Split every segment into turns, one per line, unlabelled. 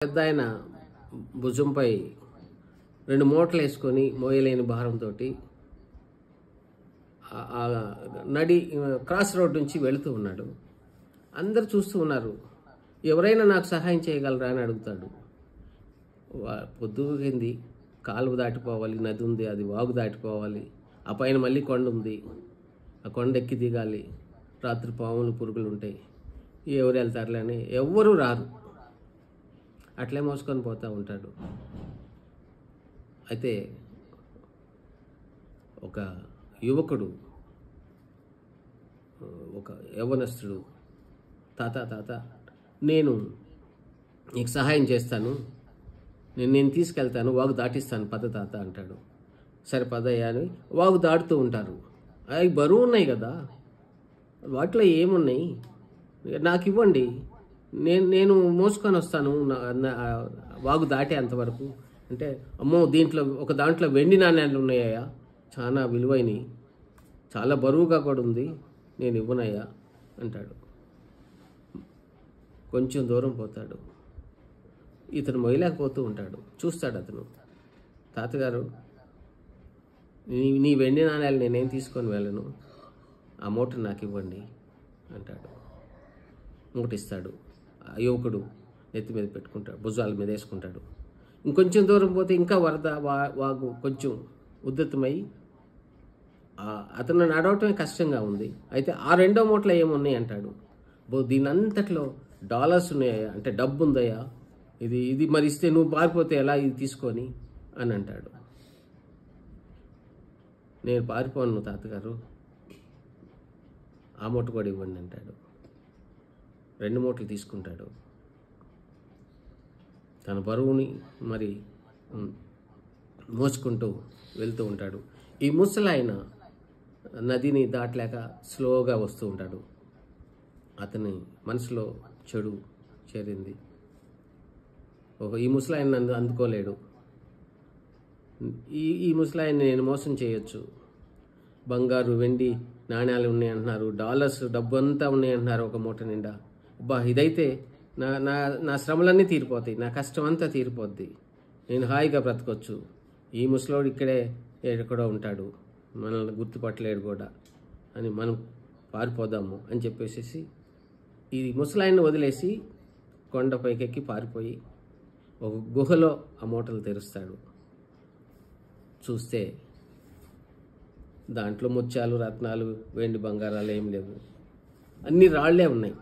పెద్దాయన భుజంపై 2 మూటలు వేసుకొని మోయలేని భారంతో నడి క్రాస్ రోడ్ నుంచి వెళుతూ ఉన్నాడు. అందరు చూస్తూ ఉన్నారు. ఎవరైనా నాకు సహాయం చేయగలరా అని అడుగుతాడు. పొద్దుకింది, కాలువ దాటిపోవాలి, నది ఉంది, అది వాగు దాటిపోవాలి, ఆ పైన మళ్ళీ కొండ ఉంది, ఆ కొండ ఎక్కి దిగాలి, రాత్రి పాములు పురుగులు ఉంటాయి, ఎవరు వెళ్తారులే అని ఎవ్వరూ రారు. అట్లే మోసుకొని పోతూ ఉంటాడు. అయితే ఒక యువకుడు, ఒక యవ్వనస్తుడు, తాత నేను నీకు సహాయం చేస్తాను, నేను తీసుకెళ్తాను, వాగు దాటిస్తాను, పద తాత అంటాడు. సరే పదయ్యా అని వాగు దాటుతూ ఉంటారు. అవి బరువు ఉన్నాయి కదా, వాటిలో ఏమున్నాయి, నాకు ఇవ్వండి, నేను మోసుకొని వస్తాను వాగు దాటే అంతవరకు అంటే, అమ్మో ఒక దాంట్లో వెండి నాణ్యాలు ఉన్నాయా, చాలా విలువైనవి, చాలా బరువుగా కూడా ఉంది, నేను ఇవ్వనయ్యా అంటాడు. కొంచెం దూరం పోతాడు. ఇతను మొయ్యలేకపోతూ ఉంటాడు. చూస్తాడు అతను, తాతగారు నీ వెండి నాణ్యాలు నేనేం తీసుకొని వెళ్ళను, ఆ మూట నాకు ఇవ్వండి అంటాడు. మూటిస్తాడు. ఆ యువకుడు నెత్తి మీద పెట్టుకుంటాడు, భుజాల మీద వేసుకుంటాడు. ఇంకొంచెం దూరం పోతే ఇంకా వరద వాగు కొంచెం ఉద్ధృతమై అతను నడవటమే కష్టంగా ఉంది. అయితే ఆ 2వ మూటలో ఏమున్నాయి అంటాడు. దీని అంతట్లో డాలర్స్ ఉన్నాయా అంటే, డబ్బు ఉందయ్యా, ఇది మరి ఇస్తే నువ్వు పారిపోతే ఎలా, ఇది తీసుకొని అని అంటాడు. నేను పారిపోను తాతగారు, ఆ మూట కూడా ఇవ్వండి అంటాడు. 2 మూటలు తీసుకుంటాడు. తన బరువుని మరి మోసుకుంటూ వెళ్తూ ఉంటాడు. ఈ ముసలాయన నదిని దాటలేక స్లోగా వస్తూ ఉంటాడు. అతని మనసులో చెడు చేరింది. ఈ ముసలాయన నన్ను అందుకోలేడు, ఈ ముసలాయన్ని నేను మోసం చేయొచ్చు, బంగారు వెండి నాణ్యాలు ఉన్నాయి అంటున్నారు, డాలర్స్ డబ్బు అంతా ఉన్నాయి అంటున్నారు ఒక మూట నిండా. ఇదైతే నా శ్రమలన్నీ తీరిపోతాయి, నా కష్టం అంతా తీరిపోద్ది, నేను హాయిగా బ్రతకొచ్చు. ఈ ముసలోడు ఇక్కడే ఎక్కడో ఉంటాడు, మనల్ని గుర్తుపట్టలేడు కూడా అని మనం పారిపోదాము అని చెప్పేసి ఈ ముసలాయన్ని వదిలేసి కొండపైకెక్కి పారిపోయి ఒక గుహలో ఆ మూటలు తెరుస్తాడు. చూస్తే దాంట్లో ముత్యాలు, రత్నాలు, వెండి బంగారాలు ఏం లేవు, అన్ని రాళ్లే ఉన్నాయి.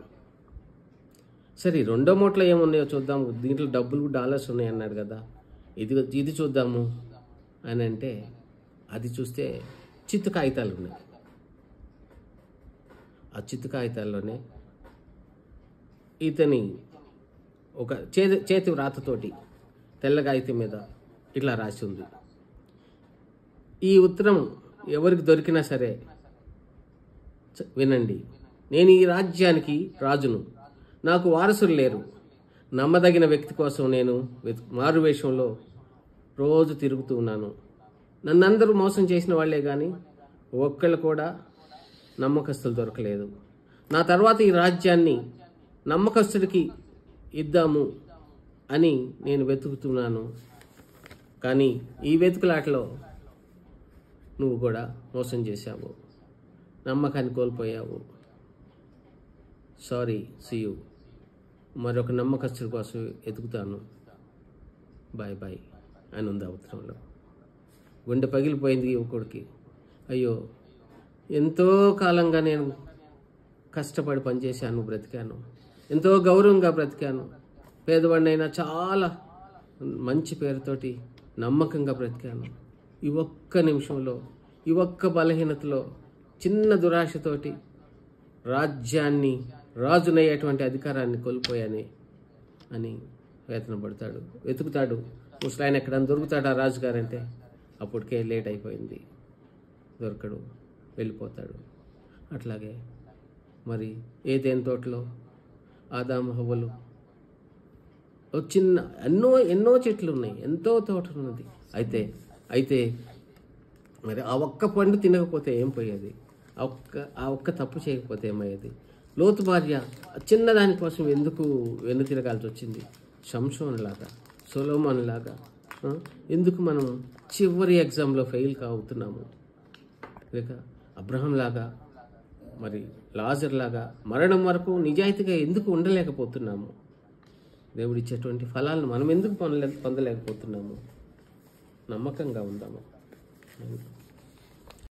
సరే 2వ మూటలో ఏమున్నాయో చూద్దాము, దీంట్లో డబ్బులు, డాలర్స్ ఉన్నాయి అన్నాడు కదా, ఇది చూద్దాము అని అంటే, అది చూస్తే చిత్తు కాగితాలు ఉన్నాయి. ఆ చిత్తు కాగితాల్లోనే ఇతని ఒక చేతి వ్రాతతోటి తెల్ల కాగితం మీద ఇట్లా రాసి ఉంది. ఈ ఉత్తరం ఎవరికి దొరికినా సరే వినండి, నేను ఈ రాజ్యానికి రాజును, నాకు వారసులు లేరు, నమ్మదగిన వ్యక్తి కోసం నేను మారువేషంలో రోజు తిరుగుతూ ఉన్నాను. నన్నందరూ మోసం చేసిన వాళ్లే కానీ ఒక్కళ్ళు కూడా నమ్మకస్తులు దొరకలేదు. నా తర్వాత ఈ రాజ్యాన్ని నమ్మకస్తుడికి ఇద్దాము అని నేను వెతుకుతున్నాను, కానీ ఈ వెతుకులాటలో నువ్వు కూడా మోసం చేశావు, నమ్మకాన్ని కోల్పోయావు. సారీ, సీ యూ, మరొక నమ్మకస్తుడి కోసం ఎతుకుతాను, బాయ్ బాయ్ అని ఉంది ఆ ఉత్తరంలో. గుండె పగిలిపోయింది యువకుడికి. అయ్యో, ఎంతో కాలంగా నేను కష్టపడి పనిచేశాను, బ్రతికాను, ఎంతో గౌరవంగా బ్రతికాను, పేదవాడినైనా చాలా మంచి పేరుతోటి నమ్మకంగా బ్రతికాను. ఈ ఒక్క నిమిషంలో, ఈ ఒక్క బలహీనతలో, చిన్న దురాశతోటి రాజ్యాన్ని, రాజునయ్యేటువంటి అధికారాన్ని కోల్పోయాని అని వేతన పడతాడు. వెతుకుతాడు, ముసలాయన ఎక్కడన్నా దొరుకుతాడు ఆ రాజుగారంటే, అప్పటికే లేట్ అయిపోయింది, దొరకడు, వెళ్ళిపోతాడు. అట్లాగే మరి ఏదైనా తోటలో ఆదాము హవ్వలు, చిన్న ఎన్నో చెట్లు ఉన్నాయి, ఎంతో తోట ఉన్నది. అయితే మరి ఆ ఒక్క పండు తినకపోతే ఏం పోయేది, ఆ ఒక్క తప్పు చేయకపోతే ఏమయ్యేది? లోతు భార్య చిన్నదాని కోసం ఎందుకు వెన్ను తిరగాల్సి వచ్చింది? షంషోన్ లాగా, సొలొమోన్ లాగా ఎందుకు మనం చివరి ఎగ్జామ్లో ఫెయిల్ అవుతున్నాము? లేక అబ్రహం లాగా, మరి లాజర్ లాగా మరణం వరకు నిజాయితీగా ఎందుకు ఉండలేకపోతున్నాము? దేవుడిచ్చేటువంటి ఫలాలను మనం ఎందుకు పొందలేకపోతున్నాము? నమ్మకంగా ఉందాము.